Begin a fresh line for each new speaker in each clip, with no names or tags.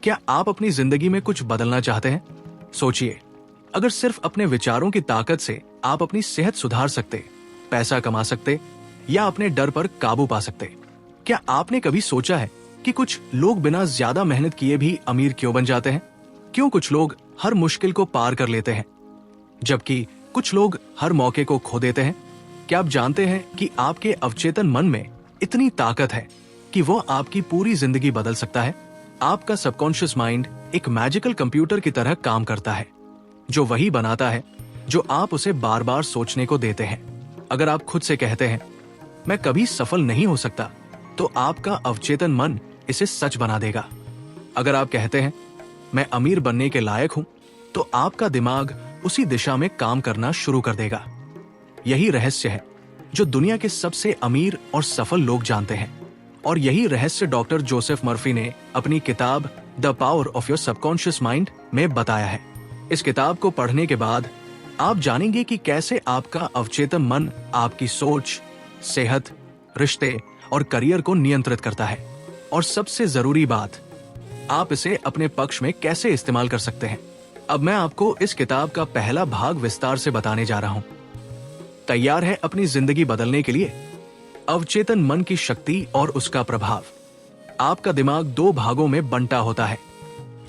क्या आप अपनी जिंदगी में कुछ बदलना चाहते हैं? सोचिए, अगर सिर्फ अपने विचारों की ताकत से आप अपनी सेहत सुधार सकते, पैसा कमा सकते या अपने डर पर काबू पा सकते। क्या आपने कभी सोचा है कि कुछ लोग बिना ज्यादा मेहनत किए भी अमीर क्यों बन जाते हैं? क्यों कुछ लोग हर मुश्किल को पार कर लेते हैं जबकि कुछ लोग हर मौके को खो देते हैं? क्या आप जानते हैं कि आपके अवचेतन मन में इतनी ताकत है कि वो आपकी पूरी जिंदगी बदल सकता है? आपका सबकॉन्शियस माइंड एक मैजिकल कंप्यूटर की तरह काम करता है, जो वही बनाता है जो आप उसे बार बार सोचने को देते हैं। अगर आप खुद से कहते हैं मैं कभी सफल नहीं हो सकता, तो आपका अवचेतन मन इसे सच बना देगा। अगर आप कहते हैं मैं अमीर बनने के लायक हूं, तो आपका दिमाग उसी दिशा में काम करना शुरू कर देगा। यही रहस्य है जो दुनिया के सबसे अमीर और सफल लोग जानते हैं, और यही रहस्य डॉक्टर जोसेफ मर्फी ने अपनी किताब the power of your subconscious mind में बताया है। इस किताब को पढ़ने के बाद आप जानेंगे कि कैसे आपका अवचेतन मन आपकी सोच, सेहत, रिश्ते और करियर को नियंत्रित करता है, और सबसे जरूरी बात, आप इसे अपने पक्ष में कैसे इस्तेमाल कर सकते हैं। अब मैं आपको इस किताब का पहला भाग विस्तार से बताने जा रहा हूं। तैयार है अपनी जिंदगी बदलने के लिए? अवचेतन मन की शक्ति और उसका प्रभाव। आपका दिमाग दो भागों में बंटा होता है,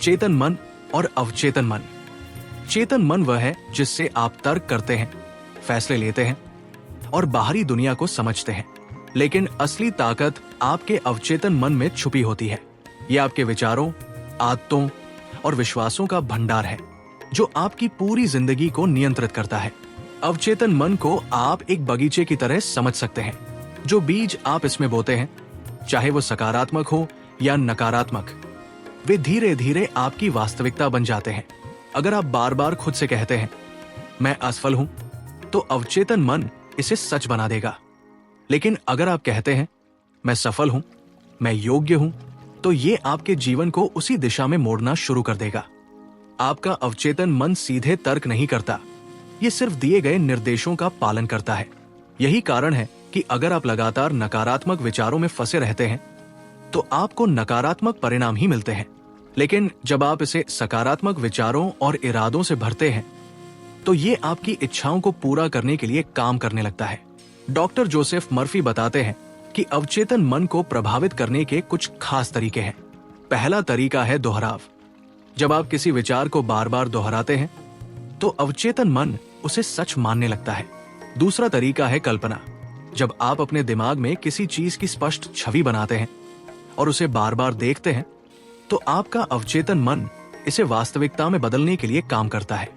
चेतन मन और अवचेतन मन। चेतन मन वह है जिससे आप तर्क करते हैं, फैसले लेते हैं और बाहरी दुनिया को समझते हैं, लेकिन असली ताकत आपके अवचेतन मन में छुपी होती है। यह आपके विचारों, आदतों और विश्वासों का भंडार है जो आपकी पूरी जिंदगी को नियंत्रित करता है। अवचेतन मन को आप एक बगीचे की तरह समझ सकते हैं। जो बीज आप इसमें बोते हैं, चाहे वो सकारात्मक हो या नकारात्मक, वे धीरे धीरे आपकी वास्तविकता बन जाते हैं। अगर आप बार बार खुद से कहते हैं मैं असफल हूं, तो अवचेतन मन इसे सच बना देगा। लेकिन अगर आप कहते हैं मैं सफल हूं, मैं योग्य हूं, तो ये आपके जीवन को उसी दिशा में मोड़ना शुरू कर देगा। आपका अवचेतन मन सीधे तर्क नहीं करता, ये सिर्फ दिए गए निर्देशों का पालन करता है। यही कारण है कि अगर आप लगातार नकारात्मक विचारों में फंसे रहते हैं, तो आपको नकारात्मक परिणाम ही मिलते हैं। लेकिन जब आप इसे सकारात्मक विचारों और इरादों से भरते हैं, तो ये आपकी इच्छाओं को पूरा करने के लिए काम करने लगता है। डॉक्टर जोसेफ मर्फी बताते हैं कि अवचेतन मन को प्रभावित करने के कुछ खास तरीके हैं। पहला तरीका है दोहराव। जब आप किसी विचार को बार बार दोहराते हैं, तो अवचेतन मन उसे सच मानने लगता है। दूसरा तरीका है कल्पना। जब आप अपने दिमाग में किसी चीज की स्पष्ट छवि बनाते हैं और उसे बार बार देखते हैं, तो आपका अवचेतन मन इसे वास्तविकता में बदलने के लिए काम करता है।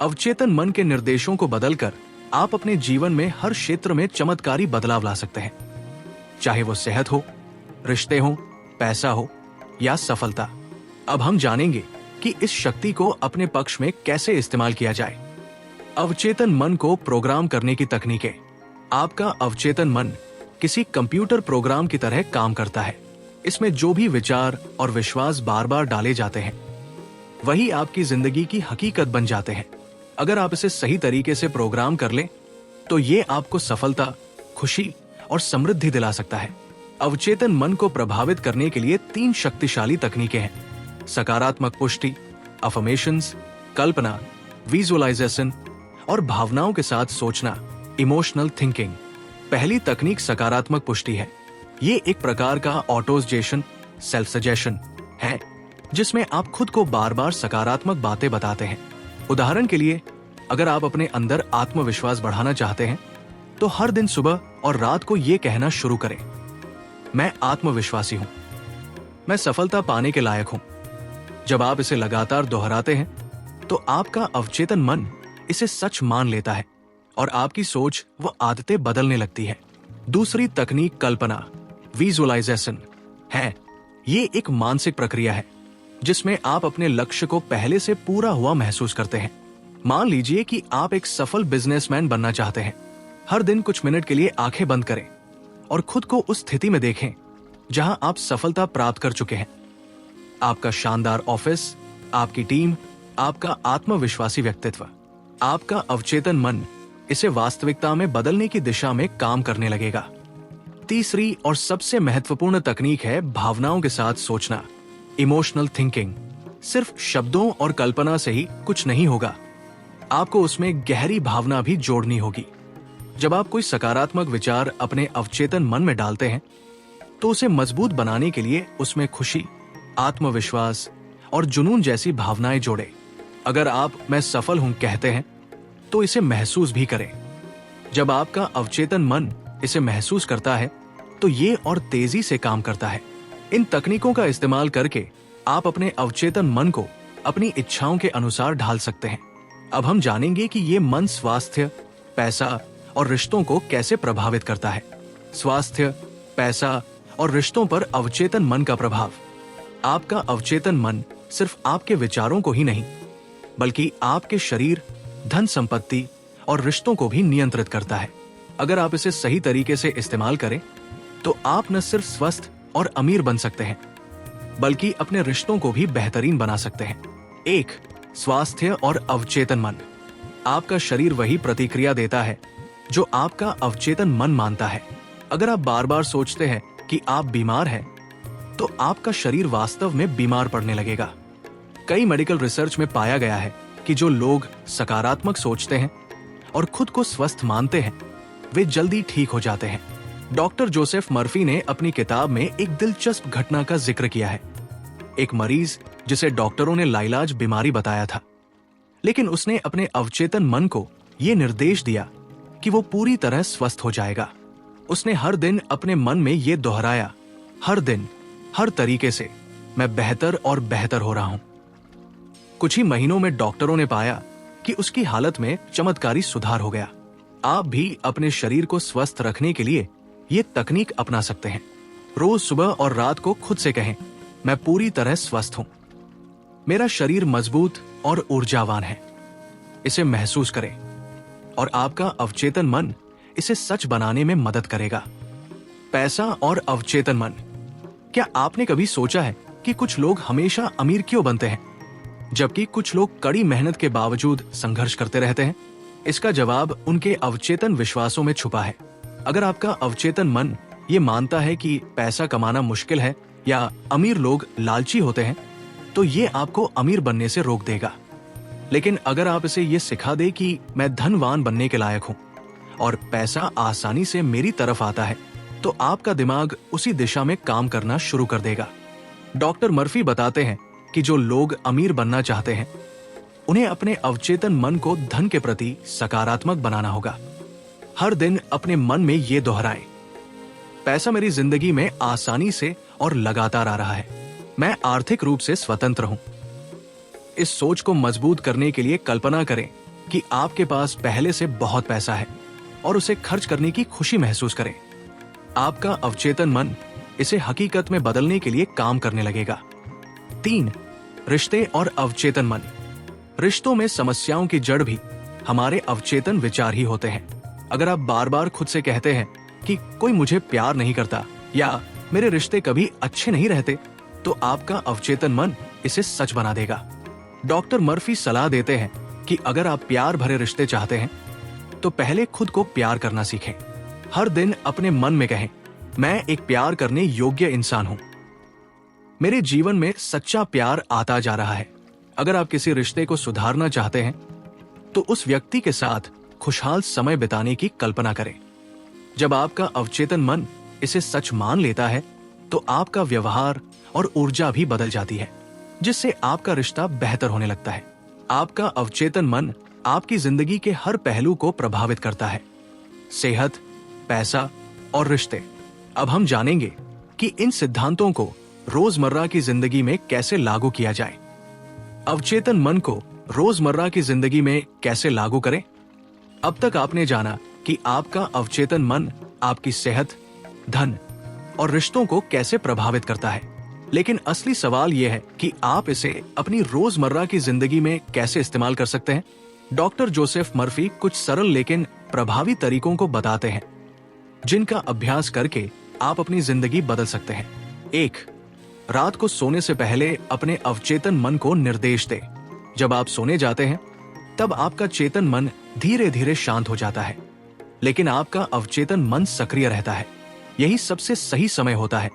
अवचेतन मन के निर्देशों को बदलकर आप अपने जीवन में हर क्षेत्र में चमत्कारी बदलाव ला सकते हैं, चाहे वो सेहत हो, रिश्ते हो, पैसा हो या सफलता। अब हम जानेंगे कि इस शक्ति को अपने पक्ष में कैसे इस्तेमाल किया जाए। अवचेतन मन को प्रोग्राम करने की तकनीकें। आपका अवचेतन मन किसी कंप्यूटर प्रोग्राम की तरह काम करता है। इसमें जो भी विचार और विश्वास बार बार डाले जाते हैं, वही आपकी जिंदगी की हकीकत बन जाते हैं। अगर आप इसे सही तरीके से प्रोग्राम कर लें, तो ये आपको सफलता, खुशी और समृद्धि दिला सकता है। अवचेतन मन को प्रभावित करने के लिए 3 शक्तिशाली तकनीकें हैं: सकारात्मक पुष्टि, अफर्मेशंस, कल्पना, विजुअलाइजेशन और भावनाओं के साथ सोचना, इमोशनल थिंकिंग। पहली तकनीक सकारात्मक पुष्टि है। ये एक प्रकार का ऑटोसजेशन, सेल्फ सजेशन है, जिसमें आप खुद को बार बार सकारात्मक बातें बताते हैं। उदाहरण के लिए, अगर आप अपने अंदर आत्मविश्वास बढ़ाना चाहते हैं, तो हर दिन सुबह और रात को ये कहना शुरू करें, मैं आत्मविश्वासी हूं, मैं सफलता पाने के लायक हूं। जब आप इसे लगातार दोहराते हैं, तो आपका अवचेतन मन इसे सच मान लेता है और आपकी सोच व आदतें बदलने लगती है। दूसरी तकनीक कल्पना, विजुअलाइजेशन है। ये एक मानसिक प्रक्रिया है जिसमें आप अपने लक्ष्य को पहले से पूरा हुआ महसूस करते हैं। मान लीजिए कि आप एक सफल बिजनेसमैन बनना चाहते हैं। हर दिन कुछ मिनट के लिए आंखें बंद करें और खुद को उस स्थिति में देखें जहां आप सफलता प्राप्त कर चुके हैं। आपका शानदार ऑफिस, आपकी टीम, आपका आत्मविश्वासी व्यक्तित्व। आपका अवचेतन मन इसे वास्तविकता में बदलने की दिशा में काम करने लगेगा। तीसरी और सबसे महत्वपूर्ण तकनीक है भावनाओं के साथ सोचना। Emotional thinking. सिर्फ शब्दों और कल्पना से ही कुछ नहीं होगा, आपको उसमें गहरी भावना भी जोड़नी होगी। जब आप कोई सकारात्मक विचार अपने अवचेतन मन में डालते हैं तो उसे मजबूत बनाने के लिए उसमें खुशी, आत्मविश्वास और जुनून जैसी भावनाएं जोड़े। अगर आप मैं सफल हूं कहते हैं तो इसे महसूस भी करें। जब आपका अवचेतन मन इसे महसूस करता है तो ये और तेजी से काम करता है। इन तकनीकों का इस्तेमाल करके आप अपने अवचेतन मन को अपनी इच्छाओं के अनुसार ढाल सकते हैं। अब हम जानेंगे कि ये मन स्वास्थ्य, पैसा और रिश्तों को कैसे प्रभावित करता है। स्वास्थ्य, पैसा और रिश्तों पर अवचेतन मन का प्रभाव। आपका अवचेतन मन सिर्फ आपके विचारों को ही नहीं बल्कि आपके शरीर, धन संपत्ति और रिश्तों को भी नियंत्रित करता है। अगर आप इसे सही तरीके से इस्तेमाल करें तो आप न सिर्फ स्वस्थ और अमीर बन सकते हैं बल्कि अपने रिश्तों को भी बेहतरीन बना सकते हैं। 1. स्वास्थ्य और अवचेतन मन। आपका शरीर वही प्रतिक्रिया देता है जो आपका अवचेतन मन मानता है। अगर आप बार बार सोचते हैं कि आप बीमार हैं तो आपका शरीर वास्तव में बीमार पड़ने लगेगा। कई मेडिकल रिसर्च में पाया गया है कि जो लोग सकारात्मक सोचते हैं और खुद को स्वस्थ मानते हैं वे जल्दी ठीक हो जाते हैं। डॉक्टर जोसेफ मर्फी ने अपनी किताब में एक दिलचस्प घटना का जिक्र किया है। एक मरीज जिसे डॉक्टरों ने लाइलाज बीमारी बताया था, लेकिन उसने अपने अवचेतन मन को यह निर्देश दिया कि वो पूरी तरह स्वस्थ हो जाएगा। उसने हर दिन अपने मन में ये दोहराया, हर दिन, हर तरीके से मैं बेहतर और बेहतर हो रहा हूं। कुछ ही महीनों में डॉक्टरों ने पाया कि उसकी हालत में चमत्कारी सुधार हो गया। आप भी अपने शरीर को स्वस्थ रखने के लिए ये तकनीक अपना सकते हैं। रोज सुबह और रात को खुद से कहें, मैं पूरी तरह स्वस्थ हूं, मेरा शरीर मजबूत और ऊर्जावान है। इसे महसूस करें और आपका अवचेतन मन इसे सच बनाने में मदद करेगा। पैसा और अवचेतन मन। क्या आपने कभी सोचा है कि कुछ लोग हमेशा अमीर क्यों बनते हैं जबकि कुछ लोग कड़ी मेहनत के बावजूद संघर्ष करते रहते हैं? इसका जवाब उनके अवचेतन विश्वासों में छुपा है। अगर आपका अवचेतन मन ये मानता है कि पैसा कमाना मुश्किल है या अमीर लोग लालची होते हैं तो ये आपको अमीर बनने से रोक देगा। लेकिन अगर आप इसे ये सिखा दे कि मैं धनवान बनने के लायक हूं और पैसा आसानी से मेरी तरफ आता है तो आपका दिमाग उसी दिशा में काम करना शुरू कर देगा। डॉक्टर मर्फी बताते हैं कि जो लोग अमीर बनना चाहते हैं उन्हें अपने अवचेतन मन को धन के प्रति सकारात्मक बनाना होगा। हर दिन अपने मन में ये दोहराएं, पैसा मेरी जिंदगी में आसानी से और लगातार आ रहा है, मैं आर्थिक रूप से स्वतंत्र हूं। इस सोच को मजबूत करने के लिए कल्पना करें कि आपके पास पहले से बहुत पैसा है और उसे खर्च करने की खुशी महसूस करें। आपका अवचेतन मन इसे हकीकत में बदलने के लिए काम करने लगेगा। 3. रिश्ते और अवचेतन मन। रिश्तों में समस्याओं की जड़ भी हमारे अवचेतन विचार ही होते हैं। अगर आप बार बार खुद से कहते हैं कि कोई मुझे प्यार नहीं करता या मेरे रिश्ते कभी अच्छे नहीं रहते तो आपका अवचेतन मन इसे सच बना देगा। डॉक्टर मर्फी सलाह देते हैं कि अगर आप प्यार भरे रिश्ते चाहते हैं तो पहले खुद को प्यार करना सीखें। हर दिन अपने मन में कहें, मैं एक प्यार करने योग्य इंसान हूं, मेरे जीवन में सच्चा प्यार आता जा रहा है। अगर आप किसी रिश्ते को सुधारना चाहते हैं तो उस व्यक्ति के साथ खुशहाल समय बिताने की कल्पना करें। जब आपका अवचेतन मन इसे सच मान लेता है तो आपका व्यवहार और ऊर्जा भी बदल जाती है, जिससे आपका रिश्ता बेहतर होने लगता है। आपका अवचेतन मन आपकी जिंदगी के हर पहलू को प्रभावित करता है, सेहत, पैसा और रिश्ते। अब हम जानेंगे कि इन सिद्धांतों को रोजमर्रा की जिंदगी में कैसे लागू किया जाए। अवचेतन मन को रोजमर्रा की जिंदगी में कैसे लागू करें? अब तक आपने जाना कि आपका अवचेतन मन आपकी सेहत, धन और रिश्तों को कैसे प्रभावित करता है, लेकिन असली सवाल यह है कि आप इसे अपनी रोजमर्रा की जिंदगी में कैसे इस्तेमाल कर सकते हैं। डॉक्टर जोसेफ मर्फी कुछ सरल लेकिन प्रभावी तरीकों को बताते हैं जिनका अभ्यास करके आप अपनी जिंदगी बदल सकते हैं। 1. रात को सोने से पहले अपने अवचेतन मन को निर्देश दें। जब आप सोने जाते हैं तब आपका चेतन मन धीरे धीरे शांत हो जाता है, लेकिन आपका अवचेतन मन सक्रिय रहता है। यही सबसे सही समय होता है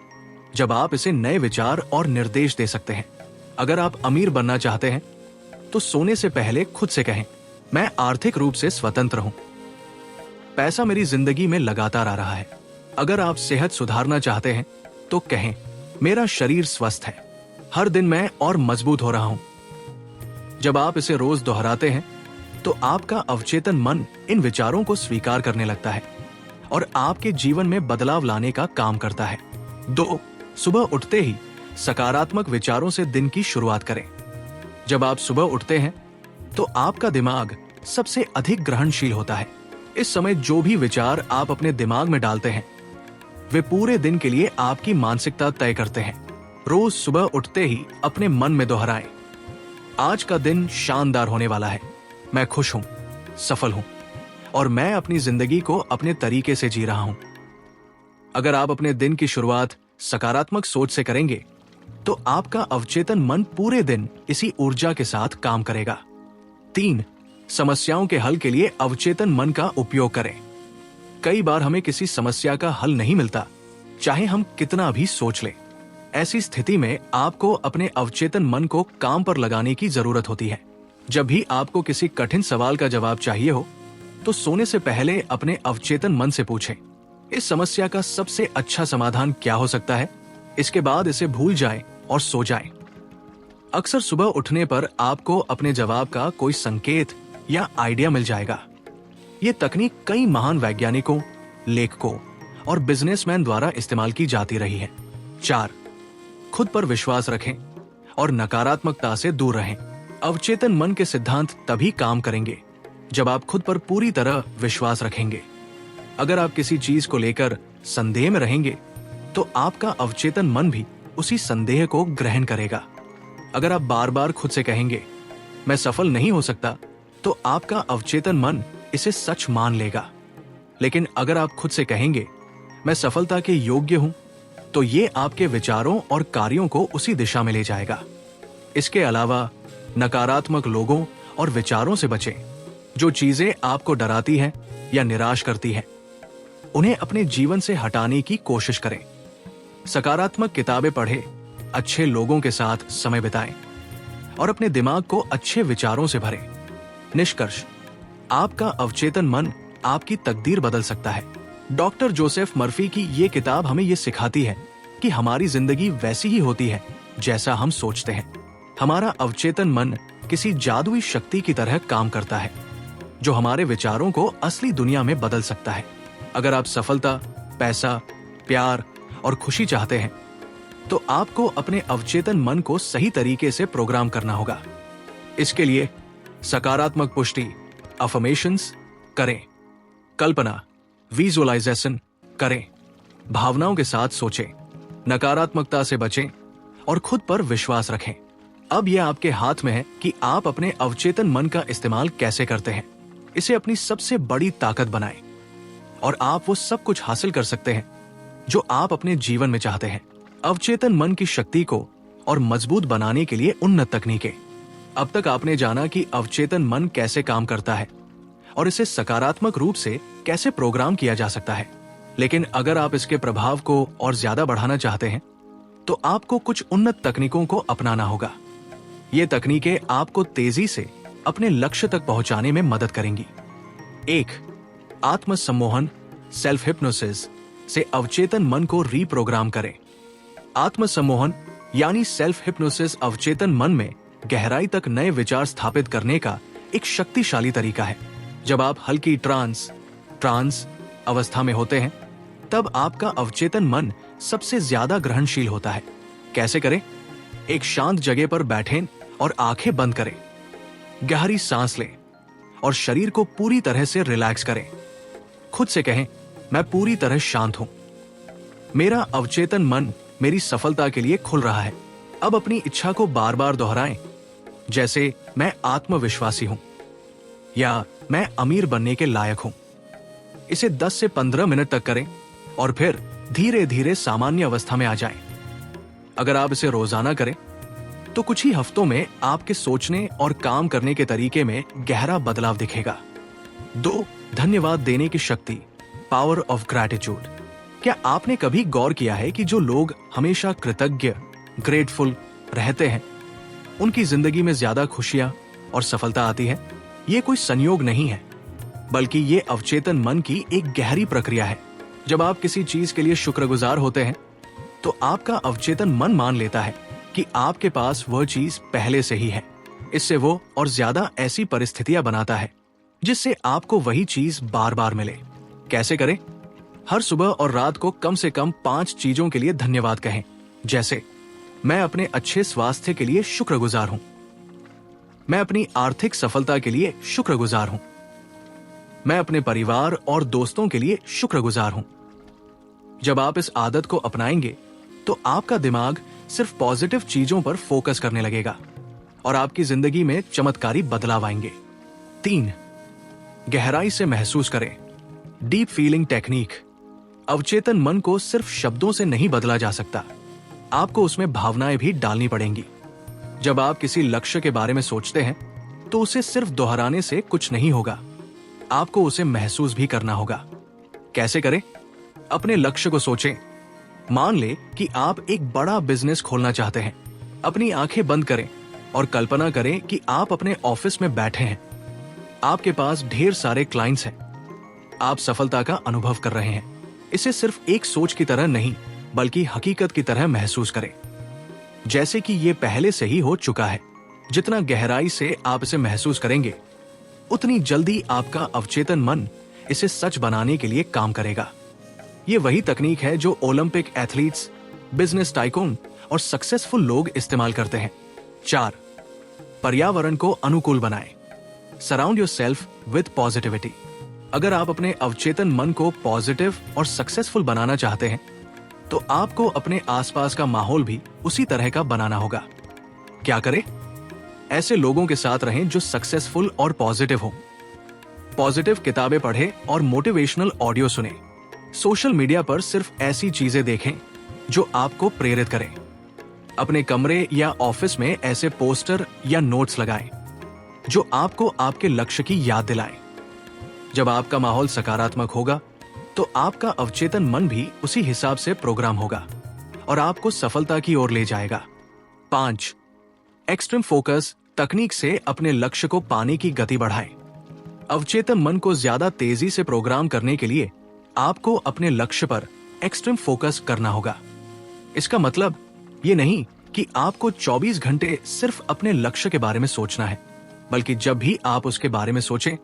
जब आप इसे नए विचार और निर्देश दे सकते हैं। अगर आप अमीर बनना चाहते हैं तो सोने से पहले खुद से कहें, मैं आर्थिक रूप से स्वतंत्र हूं। पैसा मेरी जिंदगी में लगातार आ रहा है। अगर आप सेहत सुधारना चाहते हैं तो कहें, मेरा शरीर स्वस्थ है, हर दिन मैं और मजबूत हो रहा हूं। जब आप इसे रोज दोहराते हैं तो आपका अवचेतन मन इन विचारों को स्वीकार करने लगता है और आपके जीवन में बदलाव लाने का काम करता है। 2. सुबह उठते ही सकारात्मक विचारों से दिन की शुरुआत करें। जब आप सुबह उठते हैं तो आपका दिमाग सबसे अधिक ग्रहणशील होता है। इस समय जो भी विचार आप अपने दिमाग में डालते हैं वे पूरे दिन के लिए आपकी मानसिकता तय करते हैं। रोज सुबह उठते ही अपने मन में दोहराएं, आज का दिन शानदार होने वाला है, मैं खुश हूं, सफल हूं और मैं अपनी जिंदगी को अपने तरीके से जी रहा हूं। अगर आप अपने दिन की शुरुआत सकारात्मक सोच से करेंगे तो आपका अवचेतन मन पूरे दिन इसी ऊर्जा के साथ काम करेगा। 3. समस्याओं के हल के लिए अवचेतन मन का उपयोग करें। कई बार हमें किसी समस्या का हल नहीं मिलता, चाहे हम कितना भी सोच लें। ऐसी स्थिति में आपको अपने अवचेतन मन को काम पर लगाने की जरूरत होती है। जब भी आपको किसी कठिन सवाल का जवाब चाहिए हो तो सोने से पहले अपने अवचेतन मन से पूछें, इस समस्या का सबसे अच्छा समाधान क्या हो सकता है। इसके बाद इसे भूल जाएं और सो जाएं। अक्सर सुबह उठने पर आपको अपने जवाब का कोई संकेत या आइडिया मिल जाएगा। ये तकनीक कई महान वैज्ञानिकों, लेखकों और बिजनेसमैन द्वारा इस्तेमाल की जाती रही है। 4. खुद पर विश्वास रखें और नकारात्मकता से दूर रहें। अवचेतन मन के सिद्धांत तभी काम करेंगे जब आप खुद पर पूरी तरह विश्वास रखेंगे। अगर आप किसी चीज को लेकर संदेह में रहेंगे तो आपका अवचेतन मन भी उसी संदेह को ग्रहण करेगा। अगर आप बार बार खुद से कहेंगे, मैं सफल नहीं हो सकता, तो आपका अवचेतन मन इसे सच मान लेगा। लेकिन अगर आप खुद से कहेंगे, मैं सफलता के योग्य हूं, तो ये आपके विचारों और कार्यों को उसी दिशा में ले जाएगा। इसके अलावा नकारात्मक लोगों और विचारों से बचें। जो चीजें आपको डराती हैं या निराश करती हैं, उन्हें अपने जीवन से हटाने की कोशिश करें। सकारात्मक किताबें पढ़ें, अच्छे लोगों के साथ समय बिताएं और अपने दिमाग को अच्छे विचारों से भरें। निष्कर्ष, आपका अवचेतन मन आपकी तकदीर बदल सकता है। डॉक्टर जोसेफ मर्फी की ये किताब हमें ये सिखाती है कि हमारी जिंदगी वैसी ही होती है जैसा हम सोचते हैं। हमारा अवचेतन मन किसी जादुई शक्ति की तरह काम करता है जो हमारे विचारों को असली दुनिया में बदल सकता है। अगर आप सफलता, पैसा, प्यार और खुशी चाहते हैं तो आपको अपने अवचेतन मन को सही तरीके से प्रोग्राम करना होगा। इसके लिए सकारात्मक पुष्टि, अफर्मेशंस करें, कल्पना, विजुअलाइजेशन करें, भावनाओं के साथ सोचें, नकारात्मकता से बचें और खुद पर विश्वास रखें। अब यह आपके हाथ में है कि आप अपने अवचेतन मन का इस्तेमाल कैसे करते हैं। इसे अपनी सबसे बड़ी ताकत बनाएं और आप वो सब कुछ हासिल कर सकते हैं जो आप अपने जीवन में चाहते हैं। अवचेतन मन की शक्ति को और मजबूत बनाने के लिए उन्नत तकनीकें। अब तक आपने जाना कि अवचेतन मन कैसे काम करता है और इसे सकारात्मक रूप से कैसे प्रोग्राम किया जा सकता है। लेकिन अगर आप इसके प्रभाव को और ज्यादा बढ़ाना चाहते हैं तो आपको कुछ उन्नत तकनीकों को अपनाना होगा। ये तकनीकें आपको तेजी से अपने लक्ष्य तक पहुंचाने में मदद करेंगी। 1. आत्म सम्मोहन, सेल्फ हिप्नोसिस से अवचेतन मन को रीप्रोग्राम करें। आत्म सम्मोहन यानी सेल्फ हिप्नोसिस अवचेतन मन में गहराई तक नए विचार स्थापित करने का एक शक्तिशाली तरीका है। जब आप हल्की ट्रांस अवस्था में होते हैं तब आपका अवचेतन मन सबसे ज्यादा ग्रहणशील होता है। कैसे करें? एक शांत जगह पर बैठें और आंखें बंद करें। गहरी सांस लें और शरीर को पूरी तरह से रिलैक्स करें। खुद से कहें, मैं पूरी तरह शांत हूं, मेरा अवचेतन मन मेरी सफलता के लिए खुल रहा है। अब अपनी इच्छा को बार बार दोहराएं, जैसे मैं आत्मविश्वासी हूं या मैं अमीर बनने के लायक हूं। इसे 10 से 15 मिनट तक करें और फिर धीरे धीरे सामान्य अवस्था में आ जाएं। अगर आप इसे रोजाना करें तो कुछ ही हफ्तों में आपके सोचने और काम करने के तरीके में गहरा बदलाव दिखेगा। 2. धन्यवाद देने की शक्ति, पावर ऑफ ग्रैटिट्यूड। क्या आपने कभी गौर किया है कि जो लोग हमेशा कृतज्ञ, ग्रेटफुल रहते हैं, उनकी जिंदगी में ज्यादा खुशियां और सफलता आती है? ये कोई संयोग नहीं है, बल्कि ये अवचेतन मन की एक गहरी प्रक्रिया है। जब आप किसी चीज के लिए शुक्रगुजार होते हैं, तो आपका अवचेतन मन मान लेता है कि आपके पास वह चीज पहले से ही है। इससे वो और ज्यादा ऐसी परिस्थितियां बनाता है जिससे आपको वही चीज बार बार मिले। कैसे करें? हर सुबह और रात को कम से कम 5 चीजों के लिए धन्यवाद कहें, जैसे मैं अपने अच्छे स्वास्थ्य के लिए शुक्रगुजार हूं, मैं अपनी आर्थिक सफलता के लिए शुक्रगुजार हूं, मैं अपने परिवार और दोस्तों के लिए शुक्रगुजार हूं। जब आप इस आदत को अपनाएंगे तो आपका दिमाग सिर्फ पॉजिटिव चीजों पर फोकस करने लगेगा और आपकी जिंदगी में चमत्कारी बदलाव आएंगे। 3. गहराई से महसूस करें। Deep feeling technique. अवचेतन मन को सिर्फ शब्दों से नहीं बदला जा सकता, आपको उसमें भावनाएं भी डालनी पड़ेंगी। जब आप किसी लक्ष्य के बारे में सोचते हैं तो उसे सिर्फ दोहराने से कुछ नहीं होगा, आपको उसे महसूस भी करना होगा। कैसे करें? अपने लक्ष्य को सोचें। मान ले कि आप एक बड़ा बिजनेस खोलना चाहते हैं। अपनी आंखें बंद करें और कल्पना करें कि आप अपने ऑफिस में बैठे हैं। आपके पास ढेर सारे क्लाइंट्स हैं। आप सफलता का अनुभव कर रहे हैं। इसे सिर्फ एक सोच की तरह नहीं, बल्कि हकीकत की तरह महसूस करें, जैसे कि ये पहले से ही हो चुका है। जितना गहराई से आप इसे महसूस करेंगे, उतनी जल्दी आपका अवचेतन मन इसे सच बनाने के लिए काम करेगा। ये वही तकनीक है जो ओलंपिक एथलीट्स, बिजनेस टाइकून और सक्सेसफुल लोग इस्तेमाल करते हैं। 4. पर्यावरण को अनुकूल बनाएं। Surround yourself with positivity. अगर आप अपने अवचेतन मन को पॉजिटिव और सक्सेसफुल बनाना चाहते हैं, तो आपको अपने आसपास का माहौल भी उसी तरह का बनाना होगा। क्या करें? ऐसे लोगों के साथ रहें जो सक्सेसफुल और पॉजिटिव हों। पॉजिटिव किताबें पढ़ें और मोटिवेशनल ऑडियो सुनें। सोशल मीडिया पर सिर्फ ऐसी चीजें देखें जो आपको प्रेरित करें। अपने कमरे या ऑफिस में ऐसे पोस्टर या नोट्स लगाएं जो आपको आपके लक्ष्य की याद दिलाएं। जब आपका माहौल सकारात्मक होगा, तो आपका अवचेतन मन भी उसी हिसाब से प्रोग्राम होगा और आपको सफलता की ओर ले जाएगा। 5. एक्सट्रीम फोकस तकनीक से अपने लक्ष्य को पाने की गति बढ़ाएं। अवचेतन मन को ज्यादा तेजी से प्रोग्राम करने के लिए आपको अपने लक्ष्य पर एक्सट्रीम फोकस करना होगा। इसका मतलब ये नहीं कि आपको 24 घंटे सिर्फ अपने लक्ष्य के बारे में सोचना है, बल्कि जब भी आप उसके बारे में सोचें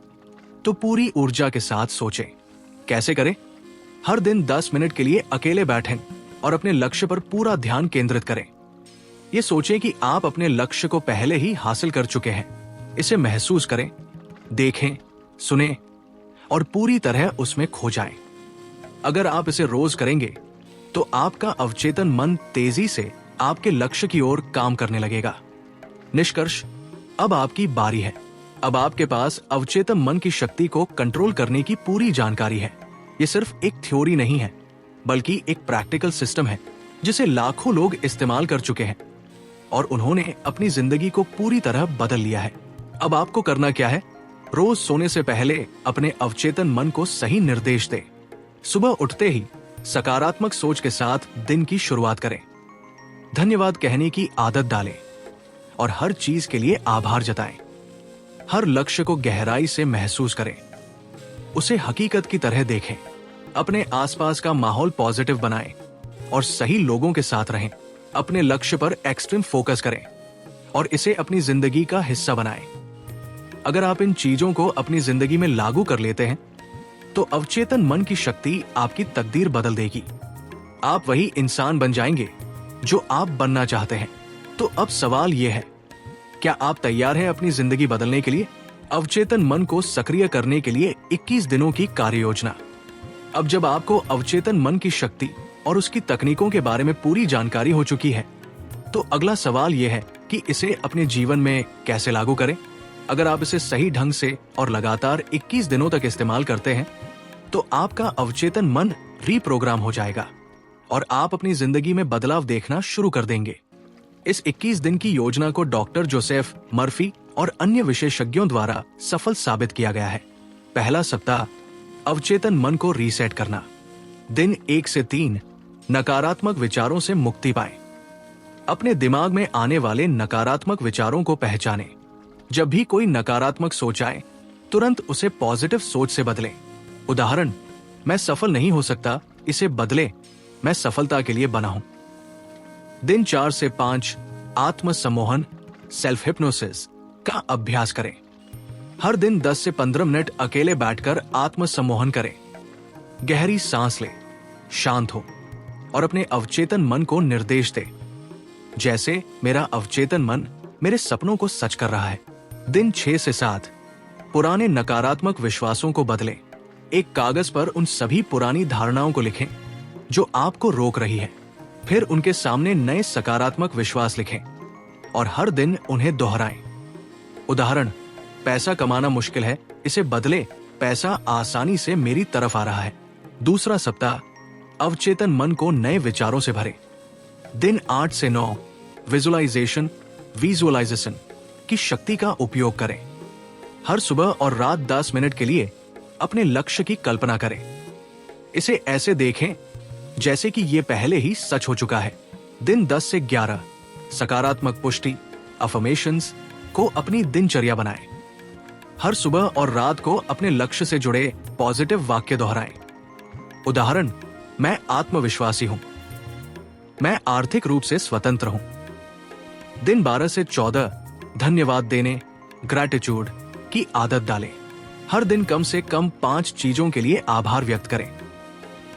तो पूरी ऊर्जा के साथ सोचें। कैसे करें? हर दिन 10 मिनट के लिए अकेले बैठें और अपने लक्ष्य पर पूरा ध्यान केंद्रित करें। ये सोचें कि आप अपने लक्ष्य को पहले ही हासिल कर चुके हैं। इसे महसूस करें, देखें, सुनें और पूरी तरह उसमें खो जाएं। अगर आप इसे रोज करेंगे तो आपका अवचेतन मन तेजी से आपके लक्ष्य की ओर काम करने लगेगा। निष्कर्ष, अब आपकी बारी है। अब आपके पास अवचेतन मन की शक्ति को कंट्रोल करने की पूरी जानकारी है। ये सिर्फ एक थ्योरी नहीं है, बल्कि एक प्रैक्टिकल सिस्टम है जिसे लाखों लोग इस्तेमाल कर चुके हैं और उन्होंने अपनी जिंदगी को पूरी तरह बदल लिया है। अब आपको करना क्या है? रोज सोने से पहले अपने अवचेतन मन को सही निर्देश दें। सुबह उठते ही सकारात्मक सोच के साथ दिन की शुरुआत करें। धन्यवाद कहने की आदत डालें और हर चीज के लिए आभार जताएं। हर लक्ष्य को गहराई से महसूस करें, उसे हकीकत की तरह देखें। अपने आसपास का माहौल पॉजिटिव बनाएं और सही लोगों के साथ रहें। अपने लक्ष्य पर एक्सट्रीम फोकस करें और इसे अपनी जिंदगी का हिस्सा बनाएं। अगर आप इन चीजों को अपनी जिंदगी में लागू कर लेते हैं, तो अवचेतन मन की शक्ति आपकी तकदीर बदल देगी। आप वही इंसान बन जाएंगे जो आप बनना चाहते हैं। तो अब सवाल यह है, क्या आप तैयार हैं अपनी जिंदगी बदलने के लिए? अवचेतन मन को सक्रिय करने के लिए 21 दिनों की कार्य योजना। अब जब आपको अवचेतन मन की शक्ति और उसकी तकनीकों के बारे में पूरी जानकारी हो चुकी है, तो अगला सवाल यह है कि इसे अपने जीवन में कैसे लागू करें। अगर आप इसे सही ढंग से और लगातार 21 दिनों तक इस्तेमाल करते हैं, तो आपका अवचेतन मन रीप्रोग्राम हो जाएगा और आप अपनी जिंदगी में बदलाव देखना शुरू कर देंगे। इस 21 दिन की योजना को डॉक्टर जोसेफ मर्फी और अन्य विशेषज्ञों द्वारा सफल साबित किया गया है। पहला सप्ताह, अवचेतन मन को रीसेट करना। दिन 1 से 3 नकारात्मक विचारों से मुक्ति पाएं। अपने दिमाग में आने वाले नकारात्मक विचारों को पहचानें। जब भी कोई नकारात्मक सोच आए, तुरंत उसे पॉजिटिव सोच से बदलें। उदाहरण, मैं सफल नहीं हो सकता, इसे बदले, मैं सफलता के लिए बना हूं। दिन 4 से 5 आत्म सम्मोहन सेल्फ हिप्नोसिस का अभ्यास करें। हर दिन 10 से 15 मिनट अकेले बैठकर आत्म सम्मोहन करें। गहरी सांस लें, शांत हो और अपने अवचेतन मन को निर्देश दें, जैसे मेरा अवचेतन मन मेरे सपनों को सच कर रहा है। दिन 6 से 7 पुराने नकारात्मक विश्वासों को बदलें। एक कागज पर उन सभी पुरानी धारणाओं को लिखें जो आपको रोक रही है। फिर उनके सामने नए सकारात्मक विश्वास लिखें और हर दिन उन्हें दोहराएं। उदाहरण, पैसा कमाना मुश्किल है, इसे बदले, पैसा आसानी से मेरी तरफ आ रहा है। दूसरा सप्ताह, अवचेतन मन को नए विचारों से भरें। दिन 8 से 9 विजुअलाइजेशन की शक्ति का उपयोग करें। हर सुबह और रात 10 मिनट के लिए अपने लक्ष्य की कल्पना करें। इसे ऐसे देखें जैसे कि ये पहले ही सच हो चुका है। दिन 10 से 11 सकारात्मक पुष्टि अफर्मेशंस को अपनी दिनचर्या बनाएं। हर सुबह और रात को अपने लक्ष्य से जुड़े पॉजिटिव वाक्य दोहराएं। उदाहरण, मैं आत्मविश्वासी हूं, मैं आर्थिक रूप से स्वतंत्र हूं। दिन 12 से 14 धन्यवाद देने ग्रैटिट्यूड की आदत डालें। हर दिन कम से कम 5 चीजों के लिए आभार व्यक्त करें।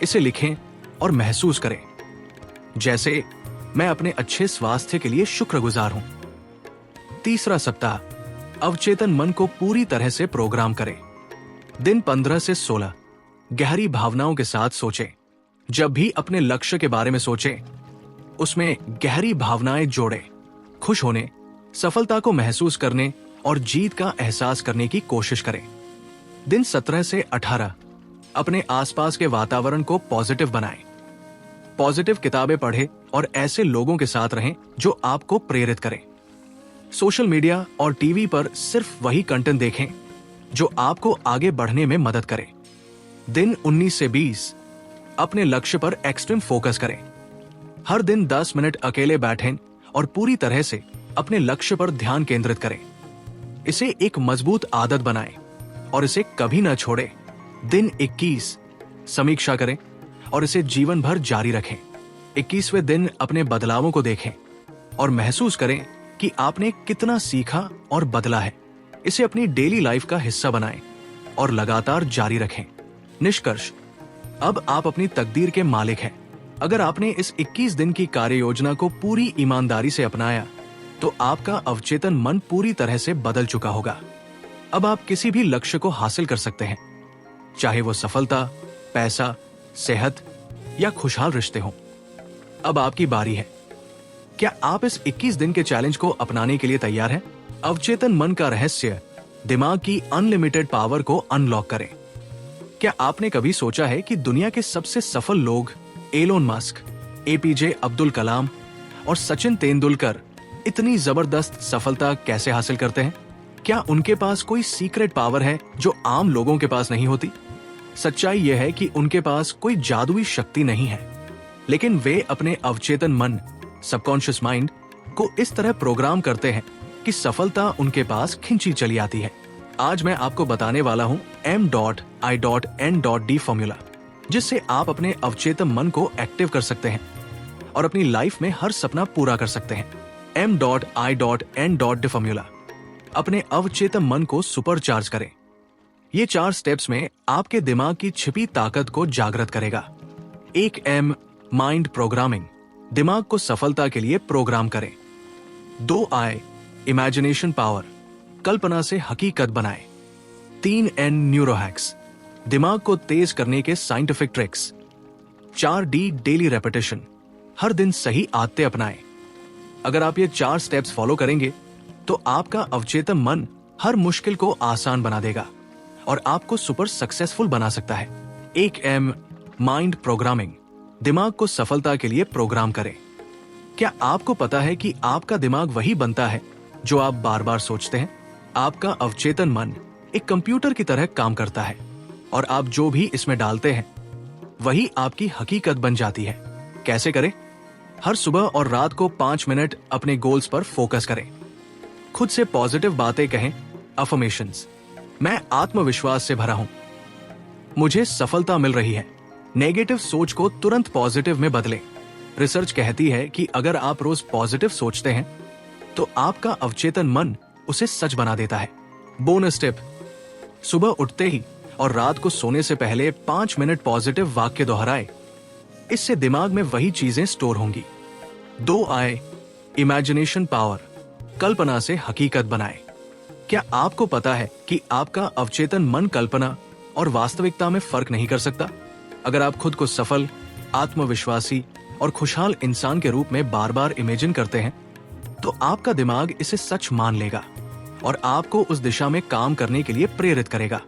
इसे लिखें और महसूस करें, जैसे मैं अपने अच्छे स्वास्थ्य के लिए शुक्रगुजार हूं। तीसरा सप्ताह, अवचेतन मन को पूरी तरह से प्रोग्राम करें। दिन 15 से 16 गहरी भावनाओं के साथ सोचें। जब भी अपने लक्ष्य के बारे में सोचें, उसमें गहरी भावनाएं जोड़ें। खुश होने, सफलता को महसूस करने और जीत का एहसास करने की कोशिश करें। दिन 17 से 18 अपने आसपास के वातावरण को पॉजिटिव बनाएं। पॉजिटिव किताबें पढ़ें और ऐसे लोगों के साथ रहें जो आपको प्रेरित करें। सोशल मीडिया और टीवी पर सिर्फ वही कंटेंट देखें जो आपको आगे बढ़ने में मदद करे। दिन 19 से 20 अपने लक्ष्य पर एक्सट्रीम फोकस करें। हर दिन 10 मिनट अकेले बैठें और पूरी तरह से अपने लक्ष्य पर ध्यान केंद्रित करें। इसे एक मजबूत आदत बनाएं और इसे कभी न छोड़ें। दिन 21 समीक्षा करें और इसे जीवन भर जारी रखें। 21वें दिन अपने बदलावों को देखें और महसूस करें कि आपने कितना सीखा और बदला है। इसे अपनी डेली लाइफ का हिस्सा बनाएं और लगातार जारी रखें। निष्कर्ष, अब आप अपनी तकदीर के मालिक हैं। अगर आपने इस 21 दिन की कार्य योजना को पूरी ईमानदारी से अपनाया, तो आपका अवचेतन मन पूरी तरह से बदल चुका होगा। अब आप किसी भी लक्ष्य को हासिल कर सकते हैं, चाहे वो सफलता, पैसा, सेहत या खुशहाल रिश्ते हों। अब आपकी बारी है। क्या आप इस 21 दिन के चैलेंज को अपनाने के लिए तैयार हैं? अवचेतन मन का रहस्य दिमाग की अनलिमिटेड पावर को अनलॉक करें। क्या आपने कभी सोचा है कि दुनिया के सबसे सफल लोग Elon Musk, APJ Abdul Kalam और सचिन तेंदुलकर इतनी जबरदस्त सफलता कैसे हासिल करते हैं? क्या उनके पास कोई सीक्रेट पावर है जो आम लोगों के पास नहीं होती? सच्चाई यह है कि उनके पास कोई जादुई शक्ति नहीं है, लेकिन वे अपने अवचेतन मन सबकॉन्शियस माइंड को इस तरह प्रोग्राम करते हैं कि सफलता उनके पास खिंची चली आती है। आज मैं आपको बताने वाला हूं M.I.N.D फॉर्मूला, जिससे आप अपने अवचेतन मन को एक्टिव कर सकते हैं और अपनी लाइफ में हर सपना पूरा कर सकते हैं। M.I.N.D फॉर्मूला अपने अवचेतन मन को सुपरचार्ज करें। ये 4 स्टेप्स में आपके दिमाग की छिपी ताकत को जागृत करेगा। 1 M माइंड प्रोग्रामिंग, दिमाग को सफलता के लिए प्रोग्राम करें। 2 I इमेजिनेशन पावर, कल्पना से हकीकत बनाएं। 3 N न्यूरोहैक्स, दिमाग को तेज करने के scientific tricks. 4 D daily repetition, हर दिन सही आदतें अपनाएं। अगर आप ये 4 स्टेप्स फॉलो करेंगे तो आपका अवचेतन मन हर मुश्किल को आसान बना देगा और आपको सुपर सक्सेसफुल बना सकता है। 1 M माइंड प्रोग्रामिंग, दिमाग को सफलता के लिए प्रोग्राम करें। क्या आपको पता है कि आपका दिमाग वही बनता है जो आप बार बार सोचते हैं? आपका अवचेतन मन एक कंप्यूटर की तरह काम करता है और आप जो भी इसमें डालते हैं वही आपकी हकीकत बन जाती है। कैसे करें? हर सुबह और रात को 5 मिनट अपने गोल्स पर फोकस करें। खुद से पॉजिटिव बातें कहें, अफर्मेशंस। मैं आत्मविश्वास से भरा हूं, मुझे सफलता मिल रही है। नेगेटिव सोच को तुरंत पॉजिटिव में बदलें। रिसर्च कहती है कि अगर आप रोज पॉजिटिव सोचते हैं तो आपका अवचेतन मन उसे सच बना देता है। बोनस टिप, सुबह उठते ही और रात को सोने से पहले 5 मिनट पॉजिटिव वाक्य दोहराए। इससे दिमाग में वही चीजें स्टोर होंगी। 2 आए, इमेजिनेशन पावर, कल्पना से हकीकत बनाए। क्या आपको पता है कि आपका अवचेतन मन कल्पना और वास्तविकता में फर्क नहीं कर सकता? अगर आप खुद को सफल, आत्मविश्वासी और खुशहाल इंसान के रूप में बार बार इमेजिन करते हैं तो आपका दिमाग इसे सच मान लेगा और आपको उस दिशा में काम करने के लिए प्रेरित करेगा।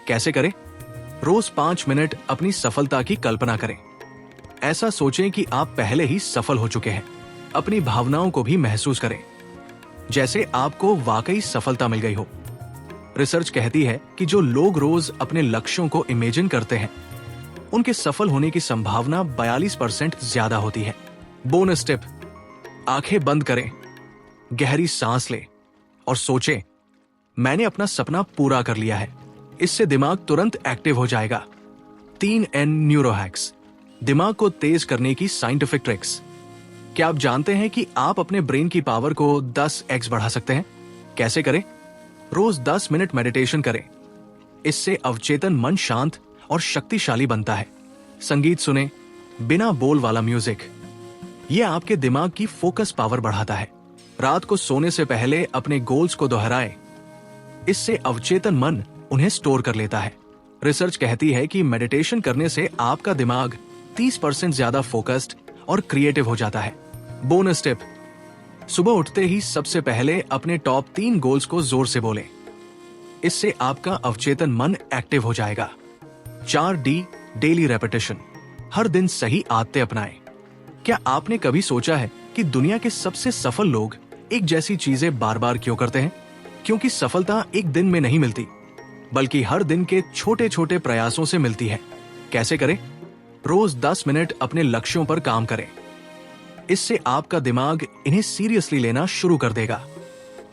कैसे करें? रोज 5 मिनट अपनी सफलता की कल्पना करें। ऐसा सोचें कि आप पहले ही सफल हो चुके हैं। अपनी भावनाओं को भी महसूस करें, जैसे आपको वाकई सफलता मिल गई हो। रिसर्च कहती है कि जो लोग रोज अपने लक्ष्यों को इमेजिन करते हैं उनके सफल होने की संभावना 42% ज्यादा होती है। बोनस टिप, आंखें बंद करें, गहरी सांस लें और सोचें, मैंने अपना सपना पूरा कर लिया है। इससे दिमाग तुरंत एक्टिव हो जाएगा। 3N न्यूरो हैक्स, दिमाग को तेज करने की साइंटिफिक ट्रिक्स। क्या आप जानते हैं कि आप अपने ब्रेन की पावर को 10x बढ़ा सकते हैं? कैसे करें? रोज 10 मिनट मेडिटेशन करें। इससे अवचेतन मन शांत और शक्तिशाली बनता है। संगीत सुने, बिना बोल वाला म्यूजिक, यह आपके दिमाग की फोकस पावर बढ़ाता है। रात को सोने से पहले अपने गोल्स को दोहराए। इससे अवचेतन मन उन्हें स्टोर कर लेता है। रिसर्च कहती है कि मेडिटेशन करने से आपका दिमाग 30% ज्यादा फोकस्ड और क्रिएटिव हो जाता है। बोनस टिप, सुबह उठते ही सबसे पहले अपने टॉप 3 गोल्स को जोर से बोलें। इससे आपका अवचेतन मन एक्टिव हो जाएगा। 4D डेली रेपिटेशन, हर दिन सही आदतें अपनाएं। क्या आपने कभी सोचा है कि दुनिया के सबसे सफल लोग एक जैसी चीजें बार बार क्यों करते हैं? क्योंकि सफलता एक दिन में नहीं मिलती, बल्कि हर दिन के छोटे छोटे प्रयासों से मिलती है। कैसे करें? रोज 10 मिनट अपने लक्ष्यों पर काम करें। इससे आपका दिमाग इन्हें सीरियसली लेना शुरू कर देगा।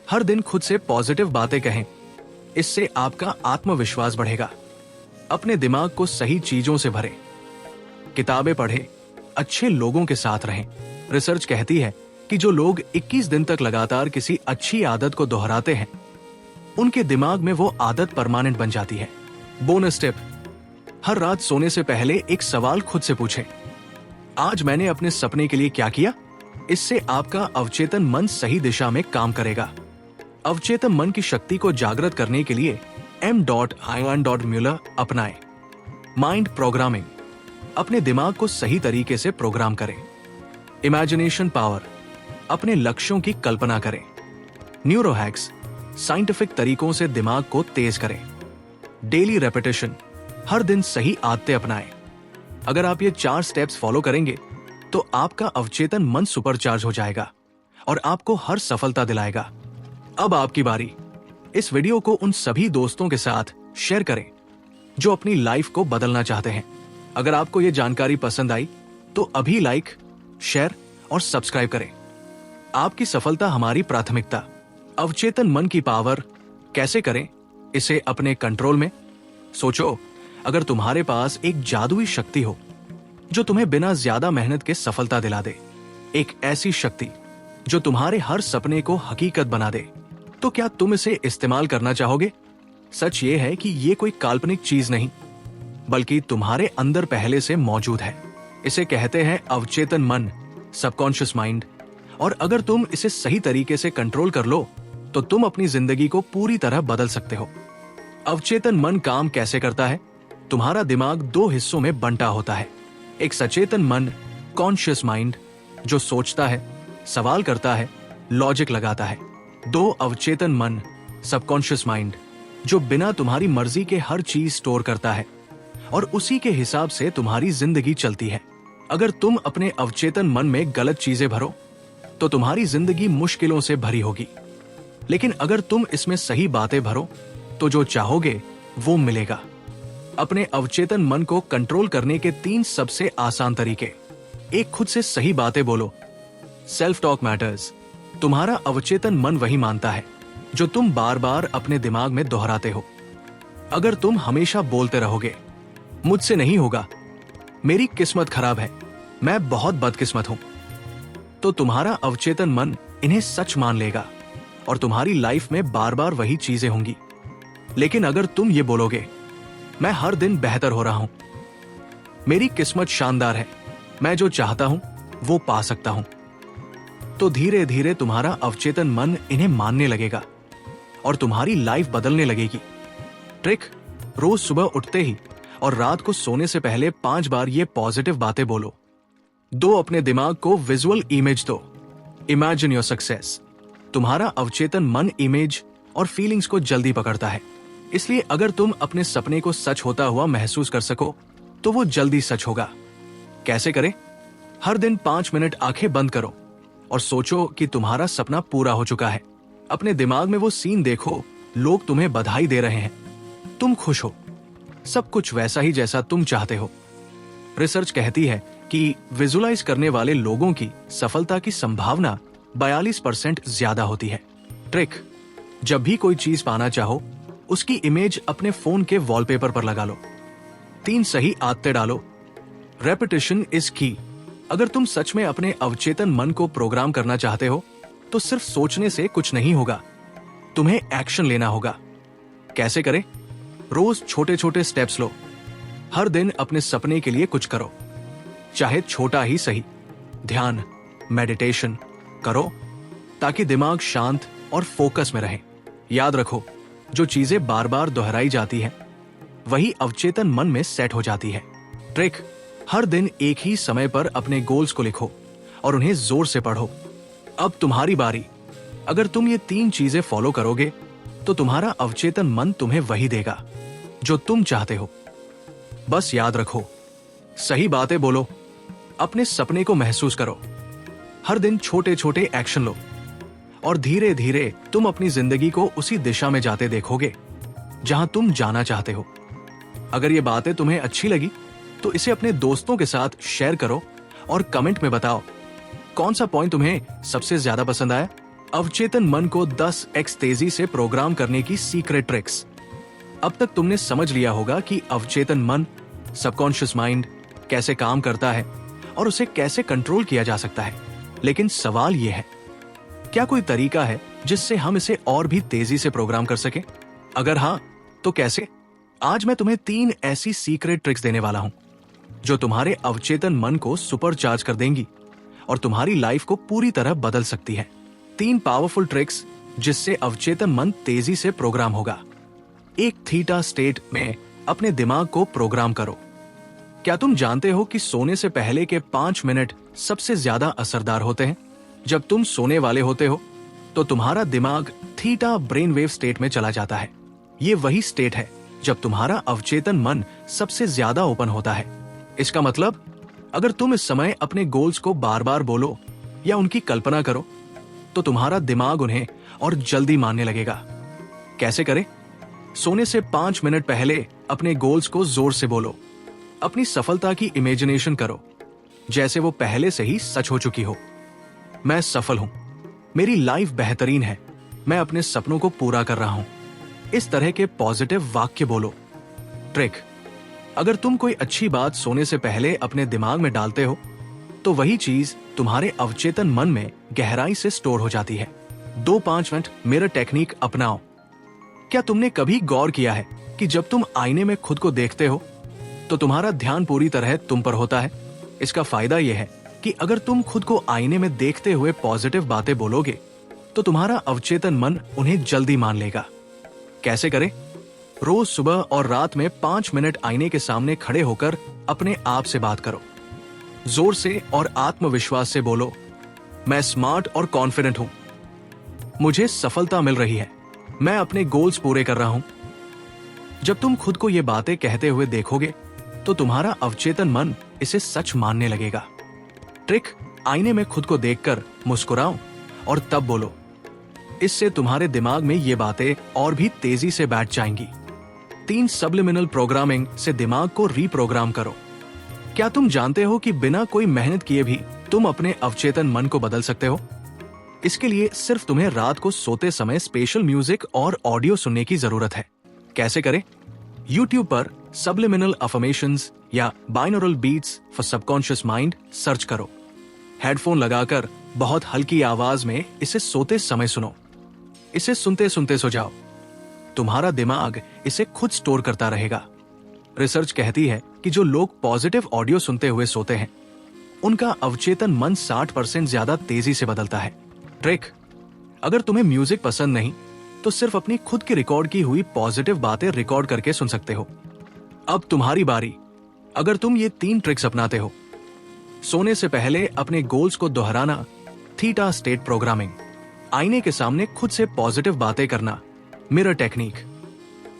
हर दिन खुद से पॉजिटिव बातें कहें। इससे आपका आत्मविश्वास बढ़ेगा। अपने दिमाग को सही चीजों से भरें। किताबें पढ़ें, अच्छे लोगों के साथ रहें। रिसर्च कहती है कि जो लोग 21 दिन तक लगातार किसी अच्छी आदत को दोहराते हैं उनके दिमाग में वो आदत परमानेंट बन जाती है। बोनस टिप, हर रात सोने से पहले एक सवाल खुद से पूछें, आज मैंने अपने सपने के लिए क्या किया? इससे आपका अवचेतन मन सही दिशा में काम करेगा। अवचेतन मन की शक्ति को जागृत करने के लिए M. Muller अपनाएं। माइंड प्रोग्रामिंग, अपने दिमाग को सही तरीके से प्रोग्राम करें। इमेजिनेशन पावर, अपने लक्ष्यों की कल्पना करें। न्यूरो हैक्स, साइंटिफिक तरीकों से दिमाग को तेज करें। डेली रेपिटेशन, हर दिन सही आदतें अपनाएं। अगर आप ये 4 स्टेप्स फॉलो करेंगे तो आपका अवचेतन मन सुपरचार्ज हो जाएगा और आपको हर सफलता दिलाएगा। अब आपकी बारी। इस वीडियो को उन सभी दोस्तों के साथ शेयर करें जो अपनी लाइफ को बदलना चाहते हैं। अगर आपको ये जानकारी पसंद आई तो अभी लाइक, शेयर और सब्सक्राइब करें। आपकी सफलता हमारी प्राथमिकता। अवचेतन मन की पावर कैसे करें इसे अपने कंट्रोल में? सोचो, अगर तुम्हारे पास एक जादुई शक्ति हो जो तुम्हें बिना ज्यादा मेहनत के सफलता दिला दे, एक ऐसी शक्ति जो तुम्हारे हर सपने को हकीकत बना दे, तो क्या तुम इसे इस्तेमाल करना चाहोगे? सच ये है कि ये कोई काल्पनिक चीज नहीं, बल्कि तुम्हारे अंदर पहले से मौजूद है। इसे कहते हैं अवचेतन मन, सबकॉन्शियस माइंड। और अगर तुम इसे सही तरीके से कंट्रोल कर लो तो तुम अपनी जिंदगी को पूरी तरह बदल सकते हो। अवचेतन मन काम कैसे करता है? तुम्हारा दिमाग 2 हिस्सों में बंटा होता है। एक सचेतन मन, कॉन्शियस माइंड, जो सोचता है, सवाल करता है, लॉजिक लगाता है। 2 अवचेतन मन, सबकॉन्शियस माइंड, जो बिना तुम्हारी मर्जी के हर चीज स्टोर करता है और उसी के हिसाब से तुम्हारी जिंदगी चलती है। अगर तुम अपने अवचेतन मन में गलत चीजें भरो तो तुम्हारी जिंदगी मुश्किलों से भरी होगी, लेकिन अगर तुम इसमें सही बातें भरो तो जो चाहोगे वो मिलेगा। अपने अवचेतन मन को कंट्रोल करने के 3 सबसे आसान तरीके। एक, खुद से सही बातें बोलो। Self talk matters. तुम्हारा अवचेतन मन वही मानता है जो तुम बार बार अपने दिमाग में दोहराते हो। अगर तुम हमेशा बोलते रहोगे, मुझसे नहीं होगा, मेरी किस्मत खराब है, मैं बहुत बदकिस्मत हूं, तो तुम्हारा अवचेतन मन इन्हें सच मान लेगा और तुम्हारी लाइफ में बार बार वही चीजें होंगी। लेकिन अगर तुम ये बोलोगे, मैं हर दिन बेहतर हो रहा हूं, मेरी किस्मत शानदार है, मैं जो चाहता हूं वो पा सकता हूं, तो धीरे धीरे तुम्हारा अवचेतन मन इन्हें मानने लगेगा और तुम्हारी लाइफ बदलने लगेगी। ट्रिक, रोज सुबह उठते ही और रात को सोने से पहले 5 बार ये पॉजिटिव बातें बोलो। 2, अपने दिमाग को विजुअल इमेज दो। Imagine your success. तुम्हारा अवचेतन मन इमेज और फीलिंग्स को जल्दी पकड़ता है, इसलिए अगर तुम अपने सपने को सच होता हुआ महसूस कर सको तो वो जल्दी सच होगा। कैसे करें? हर दिन 5 मिनट आंखें बंद करो और सोचो कि तुम्हारा सपना पूरा हो चुका है। अपने दिमाग में वो सीन देखो, लोग तुम्हें बधाई दे रहे हैं, तुम खुश हो, सब कुछ वैसा ही जैसा तुम चाहते हो। रिसर्च कहती है कि विजुलाइज करने वाले लोगों की सफलता की संभावना 42% ज्यादा होती है। ट्रिक, जब भी कोई चीज पाना चाहो, उसकी इमेज अपने फोन के वॉलपेपर पर लगा लो। 3, सही आदतें डालो। रेपिटेशन इज की। अगर तुम सच में अपने अवचेतन मन को प्रोग्राम करना चाहते हो तो सिर्फ सोचने से कुछ नहीं होगा, तुम्हें एक्शन लेना होगा। कैसे करें? रोज छोटे छोटे स्टेप्स लो। हर दिन अपने सपने के लिए कुछ करो, चाहे छोटा ही सही। ध्यान, मेडिटेशन करो ताकि दिमाग शांत और फोकस में रहे। याद रखो, जो चीजें बार बार दोहराई जाती हैं, वही अवचेतन मन में सेट हो जाती है। ट्रिक, हर दिन एक ही समय पर अपने गोल्स को लिखो और उन्हें जोर से पढ़ो। अब तुम्हारी बारी। अगर तुम ये 3 चीजें फॉलो करोगे तो तुम्हारा अवचेतन मन तुम्हें वही देगा जो तुम चाहते हो। बस याद रखो, सही बातें बोलो, अपने सपने को महसूस करो, हर दिन छोटे छोटे एक्शन लो और धीरे धीरे तुम अपनी जिंदगी को उसी दिशा में जाते देखोगे जहां तुम जाना चाहते हो। अगर ये बातें तुम्हें अच्छी लगी तो इसे अपने दोस्तों के साथ शेयर करो और कमेंट में बताओ कौन सा पॉइंट तुम्हें सबसे ज्यादा पसंद आया। अवचेतन मन को 10x तेजी से प्रोग्राम करने की सीक्रेट ट्रिक्स। अब तक तुमने समझ लिया होगा कि अवचेतन मन, सबकॉन्शियस माइंड कैसे काम करता है और उसे कैसे कंट्रोल किया जा सकता है। लेकिन सवाल यह है, क्या कोई तरीका है जिससे हम इसे और भी तेजी से प्रोग्राम कर सकें? अगर हाँ, तो कैसे? आज मैं तुम्हें 3 ऐसी सीक्रेट ट्रिक्स देने वाला हूं जो तुम्हारे अवचेतन मन को सुपर चार्ज कर देंगी और तुम्हारी लाइफ को पूरी तरह बदल सकती है। 3 पावरफुल ट्रिक्स जिससे अवचेतन मन तेजी से प्रोग्राम होगा। 1, थीटा स्टेट में अपने दिमाग को प्रोग्राम करो। क्या तुम जानते हो कि सोने से पहले के 5 मिनट सबसे ज्यादा असरदार होते हैं? जब तुम सोने वाले होते हो तो तुम्हारा दिमाग थीटा ब्रेन वेव स्टेट में चला जाता है। ये वही स्टेट है जब तुम्हारा अवचेतन मन सबसे ज्यादा ओपन होता है। इसका मतलब, अगर तुम इस समय अपने गोल्स को बार बार बोलो या उनकी कल्पना करो तो तुम्हारा दिमाग उन्हें और जल्दी मानने लगेगा। कैसे करें? सोने से 5 मिनट पहले अपने गोल्स को जोर से बोलो। अपनी सफलता की इमेजिनेशन करो जैसे वो पहले से ही सच हो चुकी हो। मैं सफल हूं, मेरी लाइफ बेहतरीन है, मैं अपने सपनों को पूरा कर रहा हूं। इस तरह के पॉजिटिव वाक्य बोलो। ट्रिक, अगर तुम कोई अच्छी बात सोने से पहले अपने दिमाग में डालते हो तो वही चीज तुम्हारे अवचेतन मन में गहराई से स्टोर हो जाती है। 2-5 मिनट मिरर टेक्निक अपनाओ। क्या तुमने कभी गौर किया है कि जब तुम आईने में खुद को देखते हो तो तुम्हारा ध्यान पूरी तरह तुम पर होता है? इसका फायदा यह है कि अगर तुम खुद को आईने में देखते हुए पॉजिटिव बातें बोलोगे तो तुम्हारा अवचेतन मन उन्हें जल्दी मान लेगा। कैसे करें? रोज सुबह और रात में 5 मिनट आईने के सामने खड़े होकर अपने आप से बात करो। जोर से और आत्मविश्वास से बोलो, मैं स्मार्ट और कॉन्फिडेंट हूं, मुझे सफलता मिल रही है, मैं अपने गोल्स पूरे कर रहा हूं। जब तुम खुद को ये बातें कहते हुए देखोगे तो तुम्हारा अवचेतन मन इसे सच मानने लगेगा। ट्रिक, आईने में खुद को देखकर मुस्कुराओ और तब बोलो। इससे तुम्हारे दिमाग में ये बातें और भी तेजी से बैठ जाएंगी। 3 सब्लिमिनल प्रोग्रामिंग से दिमाग को रीप्रोग्राम करो। क्या तुम जानते हो कि बिना कोई मेहनत किए भी तुम अपने अवचेतन मन को बदल सकते हो? इसके लिए सिर्फ तुम्हें रात को सोते समय स्पेशल म्यूजिक और ऑडियो सुनने की जरूरत है। कैसे करें? YouTube पर सब्लिमिनल अफर्मेशंस या binaural beats for subconscious mind search करो। हेडफोन लगाकर बहुत हल्की आवाज में इसे सोते समय सुनो। इसे सुनते सुनते सो जाओ। तुम्हारा दिमाग इसे खुद स्टोर करता रहेगा। रिसर्च कहती है कि जो लोग पॉजिटिव ऑडियो सुनते हुए सोते हैं, उनका अवचेतन मन 60% ज्यादा तेजी से बदलता है। ट्रिक: अगर तुम्हें म्यूजिक पसंद नहीं तो सिर्फ अपनी खुद की रिकॉर्ड की हुई पॉजिटिव बातें रिकॉर्ड करके सुन सकते हो। अब तुम्हारी बारी। अगर तुम ये 3 ट्रिक्स अपनाते हो: सोने से पहले अपने गोल्स को दोहराना, थीटा स्टेट प्रोग्रामिंग, आईने के सामने खुद से पॉजिटिव बातें करना, मिरर टेक्निक,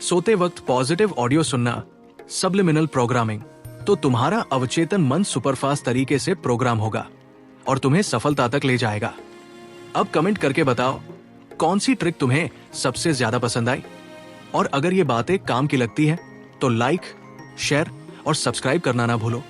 सोते वक्त पॉजिटिव ऑडियो सुनना, सब्लिमिनल प्रोग्रामिंग, तो तुम्हारा अवचेतन मन सुपरफास्ट तरीके से प्रोग्राम होगा और तुम्हें सफलता तक ले जाएगा। अब कमेंट करके बताओ कौन सी ट्रिक तुम्हें सबसे ज्यादा पसंद आई, और अगर ये बातें काम की लगती है तो लाइक, शेयर और सब्सक्राइब करना ना भूलो।